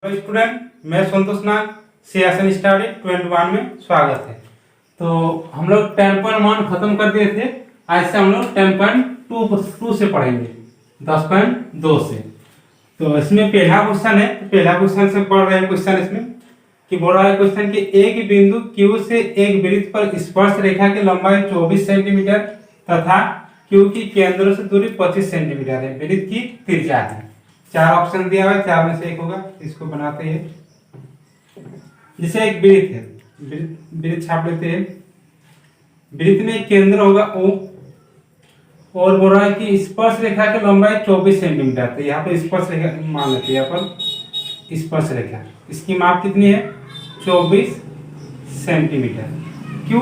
Hello student, मैं संतोष नाग CSN study 21 में स्वागत है। तो हम लोग 10.1 खत्म कर दिए थे। आज से हम लोग 10.2 से पढ़ेंगे, 10.2 से। तो इसमें पहला क्वेश्चन है, पहला क्वेश्चन से पढ़ रहे हैं। क्वेश्चन इसमें कि बोल रहा है क्वेश्चन कि एक बिंदु Q से एक वृत्त पर स्पर्श रेखा की लंबाई 24 सेंटीमीटर तथा Q की केंद्र से दूरी 25 सेंटीमीटर है, वृत्त की त्रिज्या है। चार ऑप्शन दिया हुआ है, चार में से एक होगा। इसको बनाते हैं। जैसे एक वृत्त है, वृत्त छाप लेते हैं। वृत्त में केंद्र होगा O और बोल रहा है कि स्पर्श रेखा की लंबाई 24 सेंटीमीटर। तो यहाँ पर स्पर्श रेखा मान लेते हैं। यहाँ पर स्पर्श रेखा, इसकी माप कितनी है? 24 सेंटीमीटर। क्यू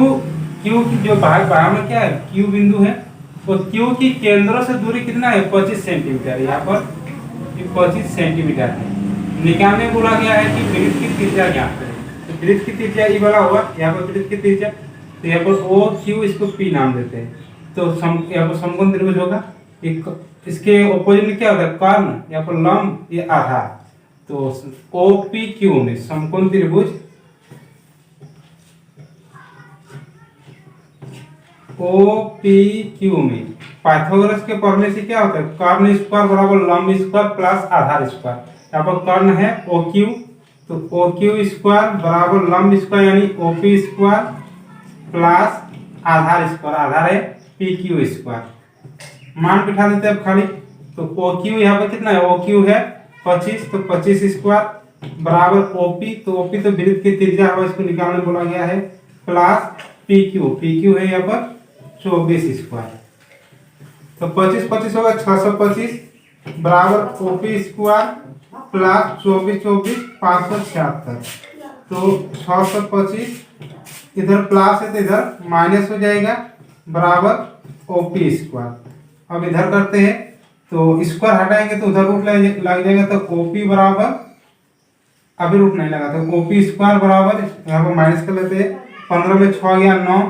की जो बाहर में क्या है, Q बिंदु है, और Q की केंद्रों से दूरी कितना है? 25 सेंटीमीटर। यहाँ पर 25 सेंटीमीटर है। निकालने बोला गया है कि वृत्त की त्रिज्या ज्ञात करें। तो वृत्त की त्रिज्या ये वाला हुआ, यहाँ पर वृत्त की त्रिज्या। तो यहाँ पर O Q, इसको P नाम देते हैं। तो यहाँ पर समकोण त्रिभुज होगा। इसके ऑपोजिट में क्या होता है? कर्ण, यहाँ पर लंब, ये आधार। तो OPQ में समकोण त्रिभुज OPQ में पाइथागोरस के फॉर्मूले से क्या होता है? कर्ण स्क्वायर बराबर लंब स्क्वायर प्लस आधार स्क्वायर। यहाँ पर कर्ण है OQ, तो OQ स्क्वायर बराबर लंब स्क्वायर यानी OP स्क्वायर प्लस आधार स्क्वायर, आधार है PQ स्क्वायर। मान बिठा देते हैं खाली। तो OQ यहाँ पर कितना है? OQ है 25, तो 25 स्क्वायर बराबर OP, तो OP तो वृत्त की त्रिज्या है, इसको निकालने बोला गया है, प्लस PQ है यहाँ पर 24 स्क्वायर। तो 25 होगा 625 बराबर OP स्क्वायर प्लस 24 576। तो 625 इधर प्लस है तो इधर माइनस हो जाएगा, बराबर OP स्क्वायर। अब इधर करते हैं तो स्क्वायर हटाएंगे तो उधर रूट लग जाएगा। तो OP बराबर, अभी रूट नहीं लगा, तो OP स्क्वायर बराबर, यहाँ पर माइनस कर लेते हैं। 15 में 6 गया 9,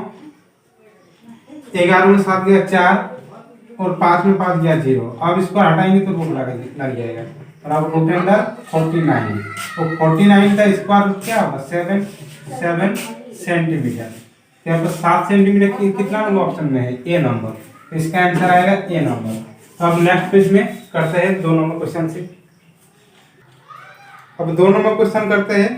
11 में 7 गया 4, और 5 में 5 गया 0। अब इसको हटाएंगे तो रूट लग जाएगा, बराबर रूट अंदर 49। तो 49 का स्क्वायर क्या होगा? 7 सेंटीमीटर। यहाँ पर 7 सेंटीमीटर कितना नंबर ऑप्शन में है? ए नंबर। तो इसका आंसर आएगा ए नंबर। तो अब नेक्स्ट पेज में करते हैं 2 नंबर क्वेश्चन से। अब 2 नंबर क्वेश्चन करते हैं।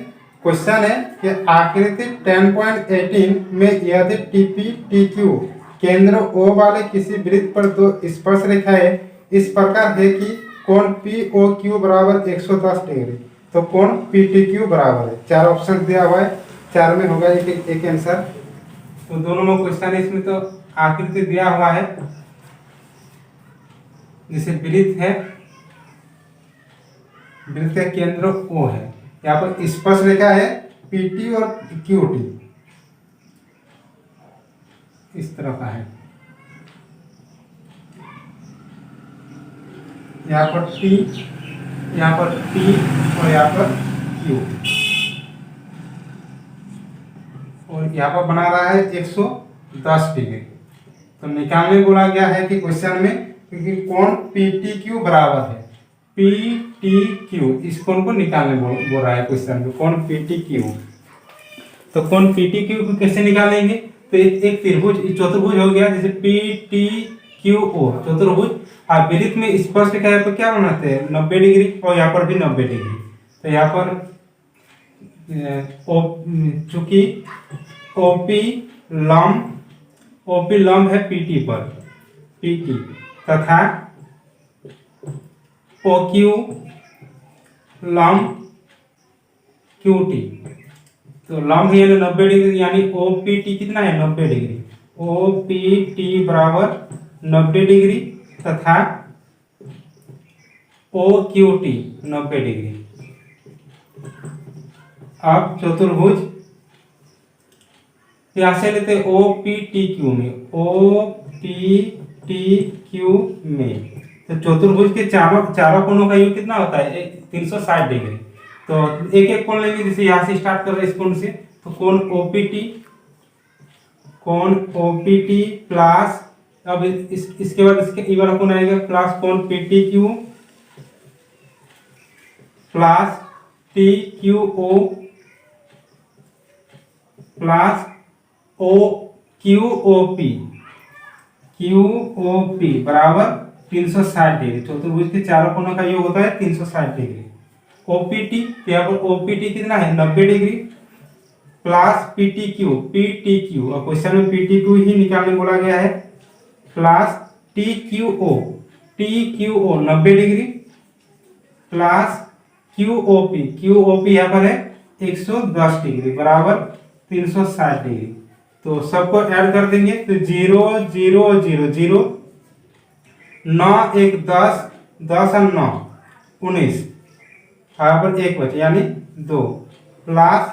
क्वेश्चन है कि आकृति 10.18 में यदि TP TQ केंद्र O वाले किसी वृत्त पर 2 स्पर्श रेखाएं इस प्रकार है कि कोण POQ बराबर 110 डिग्री, तो कोण PTQ बराबर है। 4 ऑप्शन दिया हुआ है, 4 में होगा एक आंसर। तो 2 नंबर क्वेश्चन है। इसमें तो आकृति दिया हुआ है, जैसे वृत्त है, वृत्त का केंद्र O है, यहाँ पर स्पर्श रेखा है PT और QT, इस तरह का है। यहाँ पर T, यहाँ पर P और यहाँ पर Q, और यहाँ पर बना रहा है 110 डिग्री। तो निकालने बोला गया है कि क्वेश्चन में, क्योंकि कोण PTQ बराबर है PTQ, इस कोण को निकालने बोल रहा है क्वेश्चन में, कोण PTQ। तो कोण PTQ को कैसे निकालेंगे? तो एक त्रिभुज, चतुर्भुज हो गया, जैसे PTQO चतुर्भुज। आप वृत्त में स्पर्श रेखा पर क्या बनाते हैं? 90 डिग्री, और यहाँ पर भी 90 डिग्री। तो यहाँ पर चूंकि OP लंब है PT पर, PT, तथा OQ लंब QT। तो लंब है 90 डिग्री, यानी OPT कितना है? 90 डिग्री। OPT बराबर 90 डिग्री तथा OQT 90 डिग्री। अब चतुर्भुज यहाँ से लेते OPTQ में, OPTQ में। तो चतुर्भुज के चारों कोणों का योग कितना होता है? 360 डिग्री। तो एक एक कोण लेंगे, जैसे यहाँ से स्टार्ट कर रहे हैं इस कोण से, तो कोण OPT प्लस, अब इसके बाद इसके ये वाला कोण आएगा प्लस कोण PTQ plus T Q O plus O Q O P बराबर 360 डिग्री। चतुर्भुज के चारों कोनों का योग होता है 360 डिग्री। ओपीटी, यहाँ पर ओपीटी कितना है 90 डिग्री प्लस पीटी क्यू और क्वेश्चन में पीटी क्यू ही निकालने बोला गया है, plus T Q O 90 degree plus Q O P यहाँ पर है 110 डिग्री बराबर 360 डिग्री। तो सबको ऐड कर देंगे तो 0 0 0 0 9 1 10 10 और 9 19, यहाँ पर एक बचे यानी 2 प्लस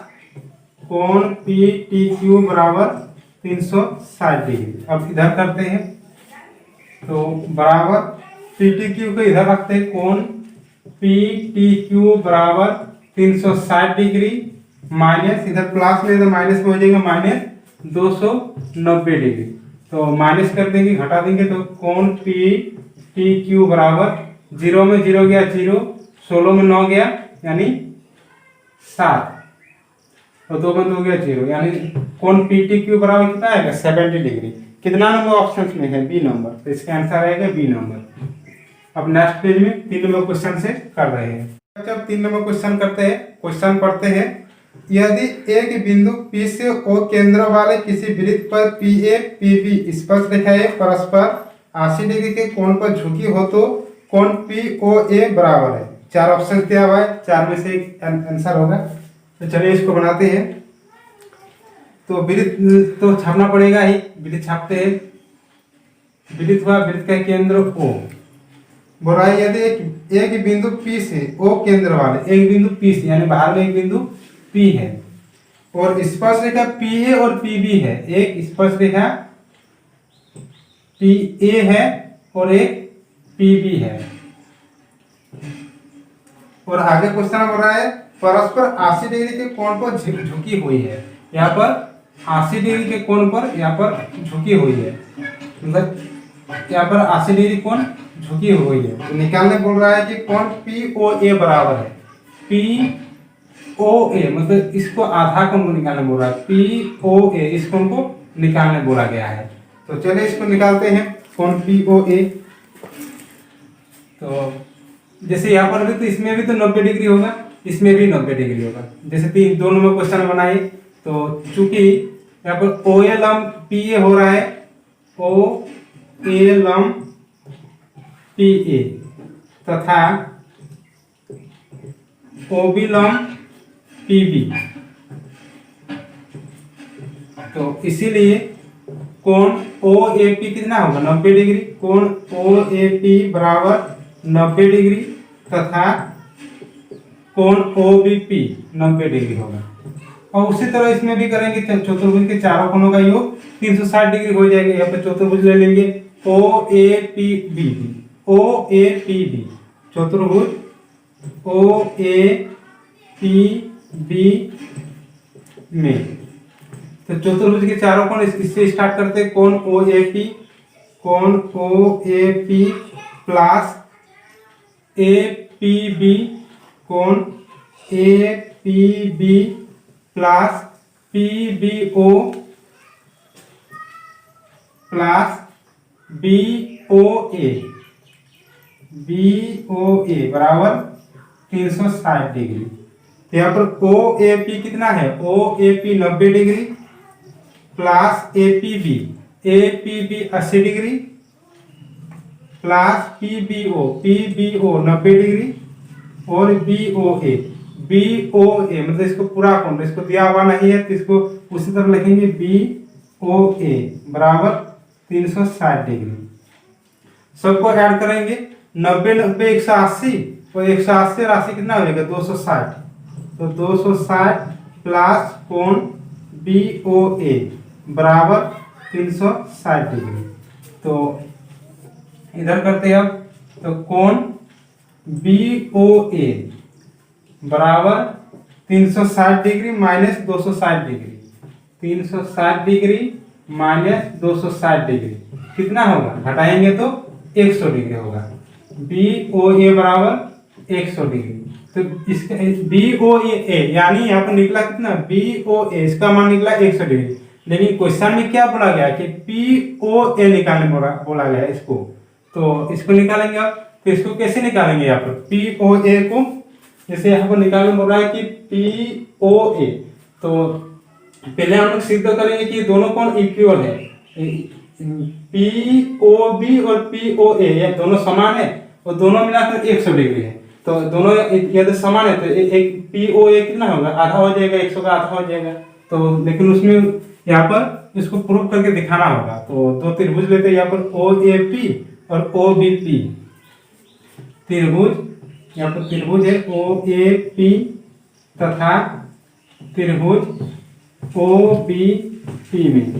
कोण पी टी क्यू बराबर 360 डिग्री। अब इधर करते हैं तो बराबर पी टी क्यू को इधर रखते हैं, कोण पी टी क्यू बराबर 360 डिग्री माइनस इधर प्लस में तो माइनस में हो जाएगा माइनस 290 डिग्री। तो माइनस कर देंगे घटा देंगे तो कोण पी टी क्यू बराबर 0 में 0 गया 0, 16 में 9 गया यानी 7 और 2 में 2 गया 0 यानी कोण पी टी क्यू बराबर कितना आएगा 70 डिग्री। कितना नंबर ऑप्शन में है बी नंबर, तो इसका आंसर आएगा बी नंबर। अब नेक्स्ट पेज में 3 नंबर क्वेश्चन से कर रहे हैं। जब 3 नंबर क्वेश्चन करते हैं, क्वेश्चन पढ़ते हैं, यदि एक बिंदु P से O केंद्र वाले किसी वृत्त पर PA PB स्पर्श रेखाएं परस्पर 80 डिग्री के कोण पर झुकी हो तो कोण POA बराबर है। 4 ऑप्शन दिया हुआ है, 4 में से एक आंसर होगा। तो चलिए इसको बनाते हैं। तो वृत्त तो छापना पड़ेगा ही, वृत्त छापते हैं। वृत्त हुआ, वृत्त का केंद्र O बोल रहा है यदि एक बिंदु P से O केंद्र वाले एक बिंदु P से यानी बाहर में एक बिंदु P है और स्पर्श रेखा PA और PB है। एक स्पर्श रेखा PA है और एक PB है और आगे क्वेश्चन बोल रहा है परस्पर 80 डिग्री के कोण पर झुकी हुई है। यहाँ पर 80 डिग्री के कोण पर यहाँ पर झुकी हुई है, मतलब यहाँ पर 80 डिग्री कोण झुकी हुई है। तो निकालने बोल रहा है कि कोण POA बराबर है POA, मतलब इसको आधा कोण निकालने बोल रहा है POA, इस कोण को निकालने बोला गया है। तो चलिए इसको निकालते हैं कोण POA। तो जैसे यहाँ पर भी तो इसमें भी तो 90 डिग्री होगा, इसमें भी 90 डिग्री होगा। जैसे 2 नंबर क्वेश्चन बनाए तो चूंकि यहाँ पर OA लंब PA हो रहा है, OA लंब PA तथा OB लंब PB, तो इसीलिए कोण OAP कितना होगा 90 डिग्री। कोण OAP बराबर 90 डिग्री तथा कोण OBP 90 डिग्री होगा। और उसी तरह इसमें भी करेंगे, चतुर्भुज के चारों कोणों का योग 360 डिग्री हो जाएगा। यहाँ पे चतुर्भुज ले लेंगे OAPB चतुर्भुज OAPB में। तो चतुर्भुज के चारों कोण इससे स्टार्ट करते हैं, कोण OAP प्लस APB कोण APB plus PBO plus BOA बराबर 360 डिग्री। तो यहाँ पर OAP कितना है OAP 90 degree plus APB 80 degree plus PBO 90 degree और BOA मतलब इसको पूरा कोण, इसको दिया हुआ नहीं है तो इसको उसी तरह लिखेंगे BOA बराबर 360 डिग्री। सबको ऐड करेंगे 90 90 180 और 180 राशि कितना हो जाएगा 260। तो 260 प्लस कोण BOA बराबर 360 डिग्री। तो इधर करते हैं अब, तो कोण BOA बराबर 360 degree minus 260 degree, 360 degree minus 260 degree कितना होगा, घटाएंगे तो 100 डिग्री होगा। BOA बराबर 100 डिग्री। तो इसका BOA यानी यहाँ पर निकला कितना, BOA इसका मान निकला 100 डिग्री। लेकिन क्वेश्चन में क्या बोला गया कि POA निकालने बोला गया है इसको, तो इसको निकालेंगे आप। तो इसको कैसे निकालेंगे यहाँ पर POA को, जैसे यहाँ पर निकालने बोल रहा है कि POA, तो पहले हम लोग सिद्ध करेंगे कि दोनों कौन इक्वल है। POB और POA ये दोनों समान है और दोनों मिलाकर 100 डिग्री है। तो दोनों यदि समान है तो एक POA कितना होगा, आधा हो जाएगा, 100 का आधा हो जाएगा। तो लेकिन उसमें यहाँ पर इसको प्रूव करके दिखाना होगा। तो दो त्रिभुज लेते हैं यहाँ पर OAP और OBP त्रिभुज, यहाँ पर त्रिभुज है OAP तथा त्रिभुज OBP में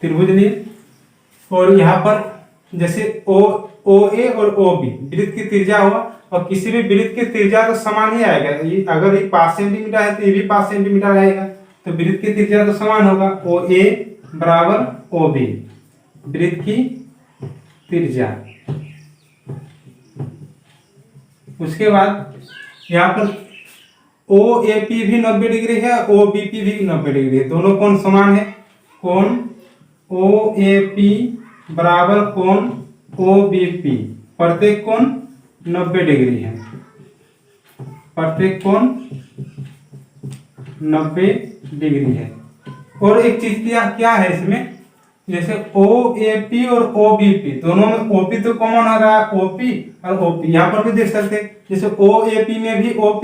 त्रिभुज लिए। और यहाँ पर जैसे OA और OB वृत्त की त्रिज्या हुआ, और किसी भी वृत्त की त्रिज्या तो समान ही आएगा। ये अगर ये 5 सेंटीमीटर है तो ये भी 5 सेंटीमीटर आएगा, तो वृत्त की त्रिज्या तो समान होगा। OA बराबर OB वृत्त की त्रिज्या। उसके बाद यहाँ पर OAP भी 90 डिग्री है, OBP भी 90 डिग्री है, दोनों कोण समान है। कोण OAP बराबर कोण OBP, प्रत्येक कोण 90 डिग्री है, प्रत्येक कोण 90 डिग्री है। और एक चीज क्या है इसमें, जैसे OAP और OBP दोनों में OP तो कॉमन आ रहा है, OP और OP यहाँ पर भी देख सकते हैं। जैसे OAP में भी OP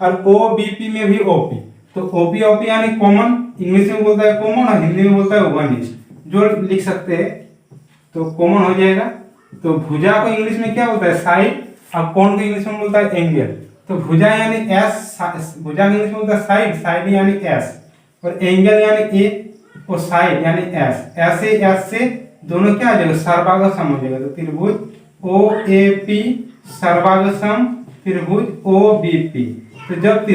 और OBP में भी OP, तो OP यानी कॉमन, इंग्लिश में बोलता है कॉमन और हिंदी में बोलता है वनिष्ठ, जो लिख सकते हैं तो कॉमन हो जाएगा। तो भुजा को इंग्लिश में क्या बोलता है, साइड, और कोण को इंग्लिश में बोलता है एंगल। तो भुजा यानी S, भुजा इंग्लिश में बोलता है साइड, साइड यानी S, और एंगल यानी A, और साइड यानी S। ऐसे S से दोनों क्या आ जाएगा, सर्वांगसम हो जाएगा। तो त्रिभुज OAP सर्वांगसम त्रिभुज OBP। तो जब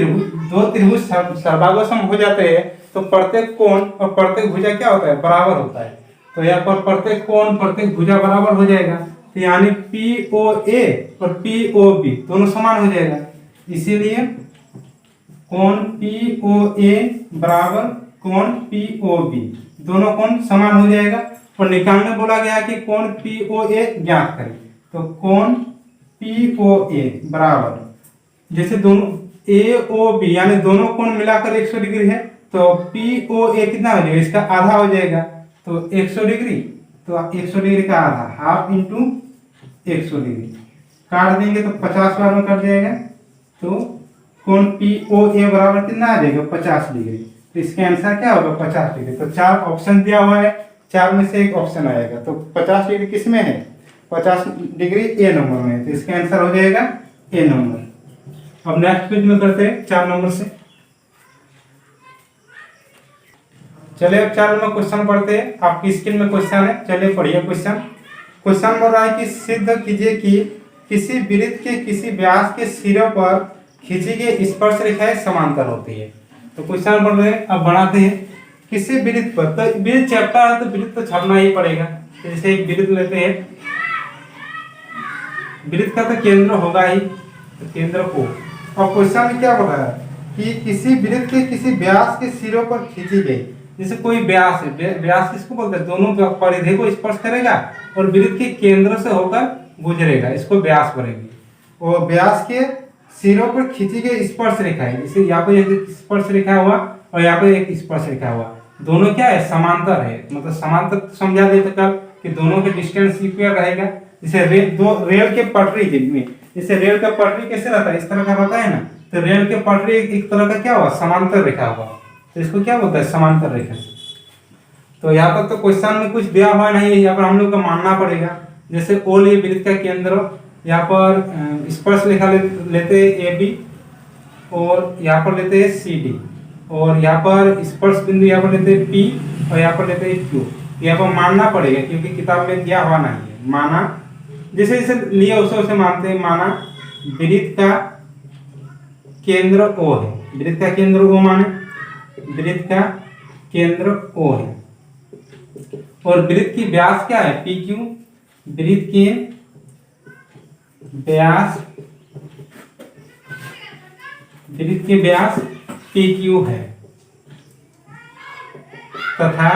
दो त्रिभुज सर्वांगसम हो जाते हैं तो प्रत्येक कोण और प्रत्येक भुजा क्या होता है, बराबर होता है। तो यहाँ पर प्रत्येक कोण प्रत्येक भुजा बराबर हो जाएगा, तो यानी POA और POB दोनों समान हो जाएगा। इसीलिए कोण POA बराबर कोण POB, दोनों कोण समान हो जाएगा। और निकालने बोला गया कि कोण POA ज्ञात करें। तो कोण POA बराबर, जैसे दोनों AOB यानी दोनों कोण मिलाकर 100 डिग्री है, तो POA कितना हो जाएगा, इसका आधा हो जाएगा। तो 100 डिग्री, तो 100 डिग्री का आधा, हाफ इंटू 100 डिग्री, काट देंगे तो 50 बार में कट जाएगा। तो कोण POA बराबर कितना आ जाएगा, 50 डिग्री। तो इसका आंसर क्या होगा, 50 डिग्री। तो 4 ऑप्शन दिया हुआ है, 4 में से एक ऑप्शन आएगा। तो 50 डिग्री किस में है, 50 डिग्री A नंबर में, तो इसका आंसर हो जाएगा A नंबर। अब नेक्स्ट पेज में करते हैं 4 नंबर से। चलिए अब 4 नंबर क्वेश्चन पढ़ते हैं। आपकी स्क्रीन में क्वेश्चन है, चलिए पढ़िए क्वेश्चन। क्वेश्चन बोल रहा है कि सिद्ध कीजिए कि किसी वृत्त के किसी व्यास के सिरे पर खींची गई स्पर्श रेखाएं समांतर होती है। तो क्वेश्चन पढ़ रहे हैं, अब बढ़ाते हैं। किसी वृत्त पर, तो वृत्त चैप्टर है तो वृत्त तो छापना ही पड़ेगा। जैसे एक वृत्त लेते हैं, वृत्त का तो केंद्र होगा ही, तो केंद्र को। और क्वेश्चन में क्या बोल रहा है कि किसी वृत्त के किसी व्यास के सिरों पर खींची गई, जैसे कोई व्यास है, व्यास किसको बोलते हैं, दोनों परिधि को स्पर्श करेगा और वृत्त के केंद्र से होकर गुजरेगा, इसको व्यास बोलेंगे। और व्यास के सिरों पर खींची गई स्पर्श रेखा है, जैसे यहाँ पर एक स्पर्श रेखा हुआ और यहाँ पर एक स्पर्श रेखा हुआ, दोनों क्या है, समांतर है। मतलब समांतर समझा देते कल कि दोनों के डिस्टेंस इक्वल रहेगा। जैसे रेल के पटरी में, जैसे रेल का पटरी कैसे रहता है, इस तरह का रहता है ना, तो रेल के पटरी एक तरह का क्या हुआ, समांतर रेखा हुआ, तो इसको क्या बोलता है, समांतर रेखा। तो यहाँ पर तो क्वेश्चन में कुछ दिया हुआ नहीं है, यहाँ पर हम लोग को मानना पड़ेगा। जैसे ओ लिए वृत्त का केंद्र, यहाँ पर स्पर्श रेखा लेते हैं AB, और यहाँ पर लेते हैं CD, और यहाँ पर स्पर्श बिंदु यहाँ पर लेते हैं P, और यहाँ पर लेते हैं Q। यहाँ पर मानना पड़ेगा क्योंकि किताब में दिया हुआ नहीं है। माना जैसे जैसे लिए उसे मानते हैं। माना वृत्त का केंद्र O है, वृत्त का केंद्र O माने, वृत्त का केंद्र O है, और वृत्त की व्यास क्या है, PQ। वृत्त के व्यास वृत्त के व्यास PQ है तथा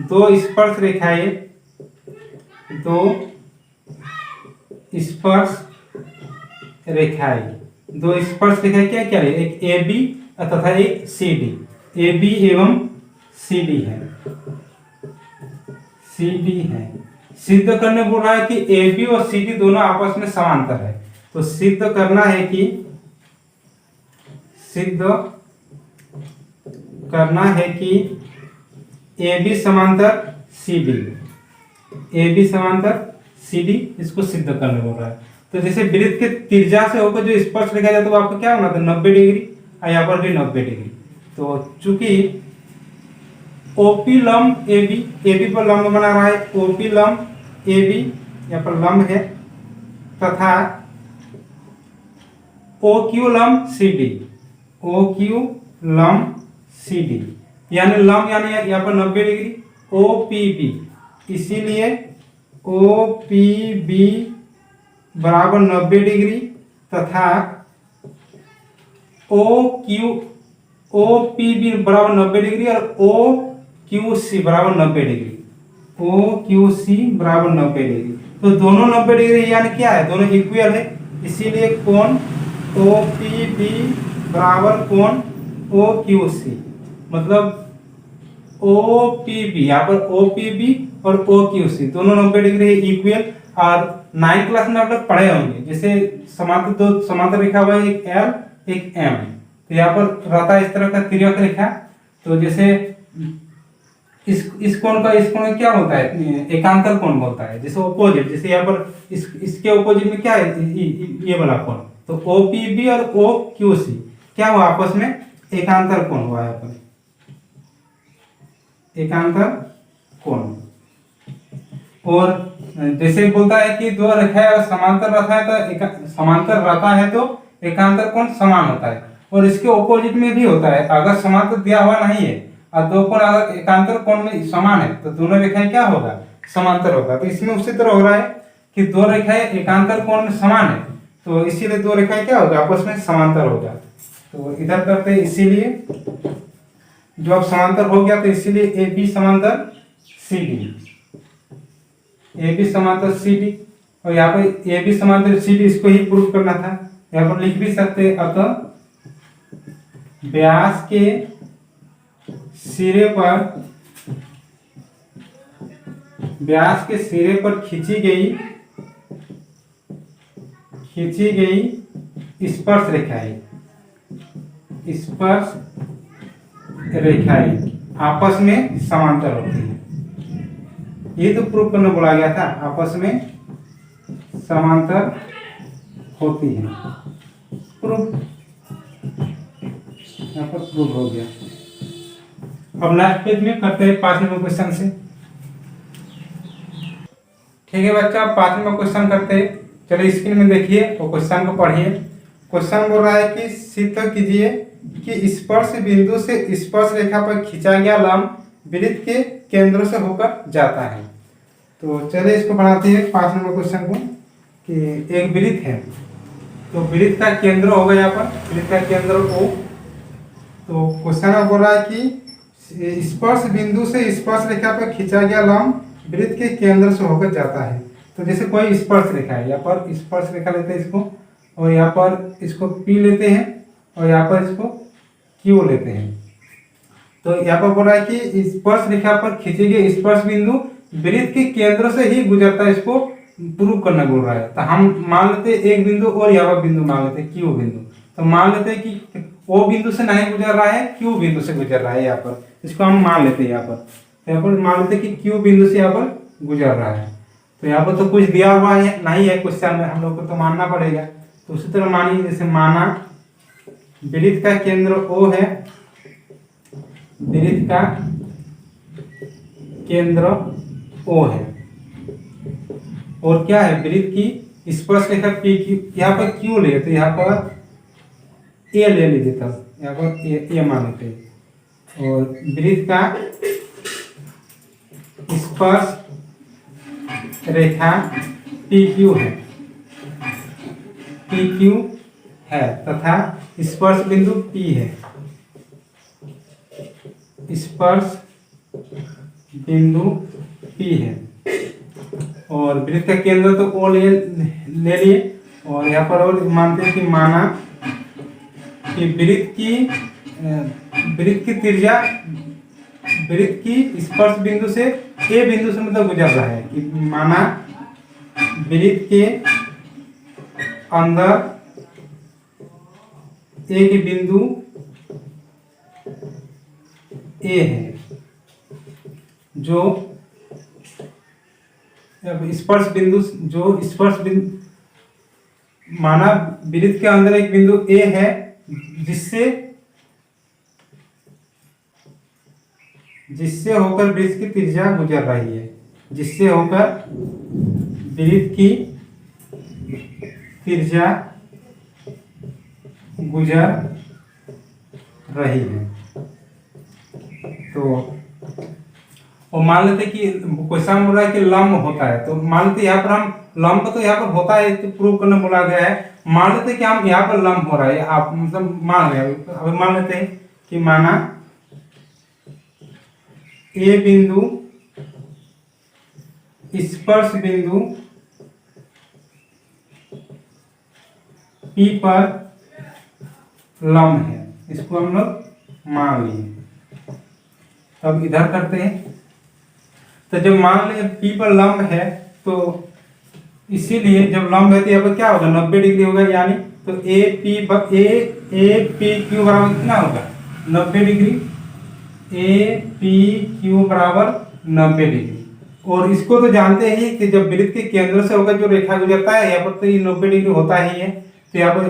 दो स्पर्श रेखाएं दो स्पर्श रेखाएं क्या क्या है, एक AB तथा एक CD, AB एवं CD है। सिद्ध करने बोल रहा है कि AB और CD दोनों आपस में समांतर है। तो सिद्ध करना है कि AB समांतर CD, इसको सिद्ध करने बोल रहा है। तो जैसे वृत्त के त्रिज्या से होकर जो स्पर्श रेखा जाए तो आपको क्या होना था, 90 डिग्री, और यहाँ पर भी 90 डिग्री। तो चूंकि OP लंब AB पर लंब बना रहा है, OP लंब AB यहाँ पर लंब है तथा OQ लंब CD, यानी लंब यानी यहाँ पर 90 डिग्री, OPB, इसीलिए OPB बराबर 90 डिग्री तथा OPB बराबर 90 डिग्री और OQC बराबर 90 डिग्री, तो दोनों 90 डिग्री यानी क्या है, दोनों इक्वल है, इसीलिए कोण OPB बराबर कोण OQC, मतलब OPB, यहाँ पर OPB और OQC दोनों 90 डिग्री है, इक्वल। और 9th क्लास में आप लोग पढ़े होंगे, जैसे समांतर रेखा हुआ है, एक L एक M, तो यहाँ पर रहता है इस तरह का तिर्यक रेखा। तो जैसे इस कोण क्या होता है, एकांतर कोण बोलता है, जैसे ऑपोजिट, जैसे यहाँ पर इसके ऑपोजिट में क्या है, ये वाला कोण। तो OPB और OQC क्या हुआ, आपस में एकांतर कोण हुआ यहाँ पर, एकांतर कोण। और जैसे बोलता है कि दो रेखाएं समांतर रहता है तो एकांतर कोण समान होता है, और इसके ऑपोजिट में भी होता है। अगर समांतर दिया हुआ नहीं है और दो कोण अगर एकांतर कोण में समान है तो दोनों रेखाएं क्या होगा, समांतर होगा। तो इसमें उसी तरह हो रहा है कि दो रेखाएं एकांतर कोण में समान है, तो इसीलिए दो रेखाएं क्या होगा, आपस में समांतर होगा। तो इधर करते हैं, इसीलिए जो अब समांतर हो गया, तो इसीलिए AB समांतर CD, और यहाँ पे AB समांतर CD, इसको ही प्रूव करना था। यहाँ पर लिख भी सकते, अतः व्यास के सिरे पर खींची गई स्पर्श रेखाएं आपस में समांतर होती है। ये तो प्रूफ करना बोला गया था, आपस में समांतर होती है, प्रूफ यहाँ पर प्रूफ हो गया। अब लास्ट पेज में करते हैं 5 नंबर क्वेश्चन से। ठीक है बच्चा, 5 नंबर क्वेश्चन करते हैं। चलिए स्क्रीन में देखिए और क्वेश्चन को पढ़िए। क्वेश्चन बोल रहा है कि सिद्ध कीजिए कि स्पर्श बिंदु से स्पर्श रेखा पर खींचा गया लंब वृत्त के केंद्र से होकर जाता है। तो चलिए इसको बनाते हैं 5 नंबर क्वेश्चन को, कि एक वृत्त है, तो वृत्त का केंद्र होगा यहाँ पर, वृत्त का केंद्र O। तो क्वेश्चन बोल रहा है कि स्पर्श बिंदु से स्पर्श रेखा पर खींचा गया लंब वृत्त के केंद्र से होकर जाता है। तो जैसे कोई स्पर्श रेखा है, यहाँ पर स्पर्श रेखा लेते हैं इसको, और यहाँ पर इसको P लेते हैं, और यहाँ पर इसको Q लेते हैं। तो यहाँ पर बोल रहा है कि स्पर्श रेखा पर खींचे गए स्पर्श बिंदु वृत्त के केंद्र से ही गुजरता है, इसको प्रूव करना बोल रहा है। तो हम मान लेते हैं एक बिंदु, और यहाँ पर बिंदु मान लेते हैं Q बिंदु। तो मान लेते हैं कि O बिंदु से नहीं गुजर रहा है, Q बिंदु से गुजर रहा है यहाँ पर, इसको हम मान लेते हैं यहाँ पर। तो यहाँ पर मान लेते हैं कि Q बिंदु से यहाँ पर गुजर रहा है। तो यहाँ पर तो कुछ दिया हुआ है नहीं है क्वेश्चन में, हम लोग को तो मानना पड़ेगा। तो उसी तरह मानिए, जैसे माना वृत्त का केंद्र O है, वृत्त का केंद्र O है, और क्या है, वृत्त की स्पर्श रेखा PQ, यहाँ पर Q ले, तो यहाँ पर A ले लीजिए, तब यहाँ पर A मान लेते हैं। और वृत्त का स्पर्श रेखा PQ है तथा स्पर्श बिंदु P है, स्पर्श बिंदु P है, और वृत्त का केंद्र तो O ले लिए, और यहाँ पर और मानते हैं कि माना कि वृत्त की त्रिज्या वृत्त की स्पर्श बिंदु से A बिंदु से मतलब गुजर रहा है, कि माना वृत्त के अंदर एक बिंदु A है जो स्पर्श बिंदु माना वृत्त के अंदर एक बिंदु A है जिससे होकर वृत्त की त्रिज्या गुजर रही है, जिससे होकर वृत्त की त्रिज्या गुजर रही है। तो और मान लेते कि क्वेश्चन बोला है कि लंब होता है, तो मान लेते यहाँ पर हम लंब तो यहाँ पर होता है तो प्रूव करने बोला गया है, मान लेते कि हम यहाँ पर लंब हो रहा है, आप मतलब मान रहे हैं। अभी मान लेते हैं कि माना ए बिंदु स्पर्श बिंदु P पर लंब है, इसको हम लोग मान लिए। अब इधर करते हैं, तो जब मान लें P पर लंब है तो इसीलिए जब लंब है तो यहाँ पर क्या होगा, 90 डिग्री होगा, यानी तो ए पी क्यू बराबर कितना होगा, 90 डिग्री, ए पी क्यू बराबर 90 डिग्री। और इसको तो जानते ही कि जब वृत्त के केंद्र से होकर जो रेखा गुजरता है यहाँ पर तो ये 90 डिग्री होता ही है, तो यहाँ पर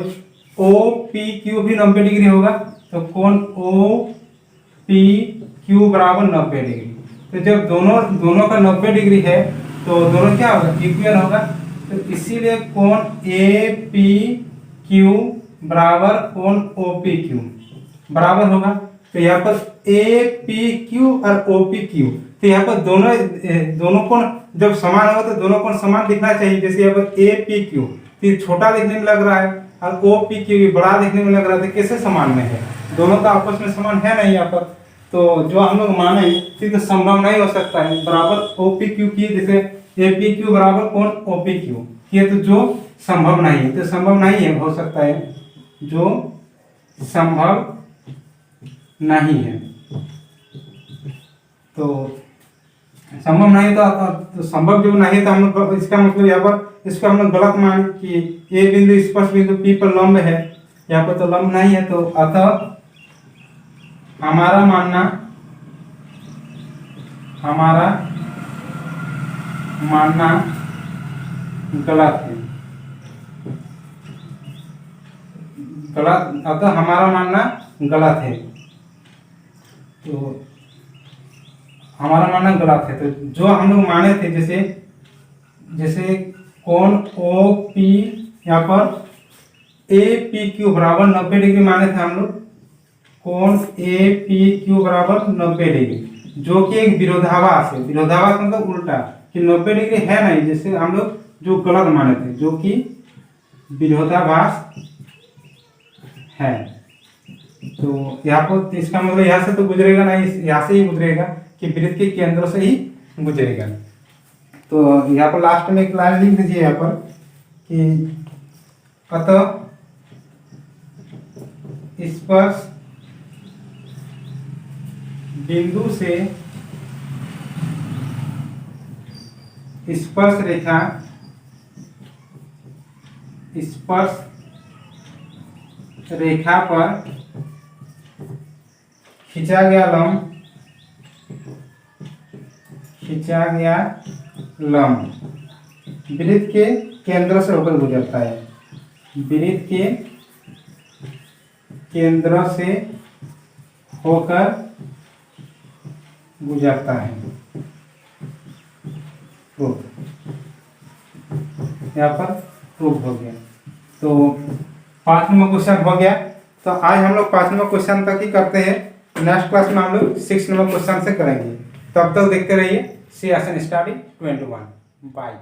ओ पी क्यू भी 90 डिग्री होगा, तो कोण ओ पी क्यू बराबर 90 डिग्री। तो जब दोनों का 90 डिग्री है तो दोनों क्या होगा, इक्वल होगा, तो इसीलिए कोण ए पी क्यू बराबर कोण ओ पी क्यू बराबर होगा। तो यहाँ पर ए पी क्यू और ओ पी क्यू, तो यहाँ पर दोनों कोण जब समान होगा तो दोनों कोण समान दिखना चाहिए। जैसे यहाँ पर ए पी क्यू तो छोटा दिखने में लग रहा है और ओ पी क्यू बड़ा दिखने में लग रहा है, तो कैसे समान में है, दोनों तो आपस में समान है नहीं यहाँ पर। तो जो हम लोग माने तो संभव नहीं हो सकता है, बराबर ओ पी क्यू की, जैसे ए पी क्यू बराबर कोण ओ पी क्यू ये तो जो संभव नहीं है, तो संभव नहीं है, हो सकता है जो संभव नहीं है। तो संभव नहीं तो संभव जो नहीं है तो हम लोग इसका मतलब यहाँ पर इसको हम लोग गलत मान कि ए बिंदु स्पर्श बिंदु P पर लंब है, यहाँ पर तो लंब नहीं है, तो अतः हमारा मानना गलत है, अतः हमारा मानना गलत है, तो हमारा मानना गलत है। तो जो हम लोग माने थे जैसे कोण ओ पी यहाँ पर ए पी क्यू बराबर 90 डिग्री माने थे हम लोग, कोण ए पी क्यू बराबर 90 डिग्री, जो कि एक विरोधाभास है। विरोधाभास मतलब उल्टा, कि 90 डिग्री है नहीं, जैसे हम लोग जो गलत माने थे, जो कि विरोधाभास है। तो यहाँ पर इसका मतलब यहाँ से तो गुजरेगा नहीं, यहाँ से ही गुजरेगा, कि वृत्त के केंद्र से ही गुजरेगा। तो यहाँ पर लास्ट में एक लाइन लिख दीजिए यहाँ पर कि अतः स्पर्श बिंदु से स्पर्श रेखा पर खींचा गया लंब वृत्त के केंद्र से होकर गुजरता है, वृत्त के केंद्र से होकर गुजरता है। तो यहाँ पर प्रूफ हो गया। तो 5 नंबर क्वेश्चन हो गया। तो आज हम लोग 5 नंबर क्वेश्चन तक ही करते हैं, नेक्स्ट क्लास में हम लोग 6 नंबर क्वेश्चन से करेंगे। तब तक देखते रहिए CSN Study 21। बाय।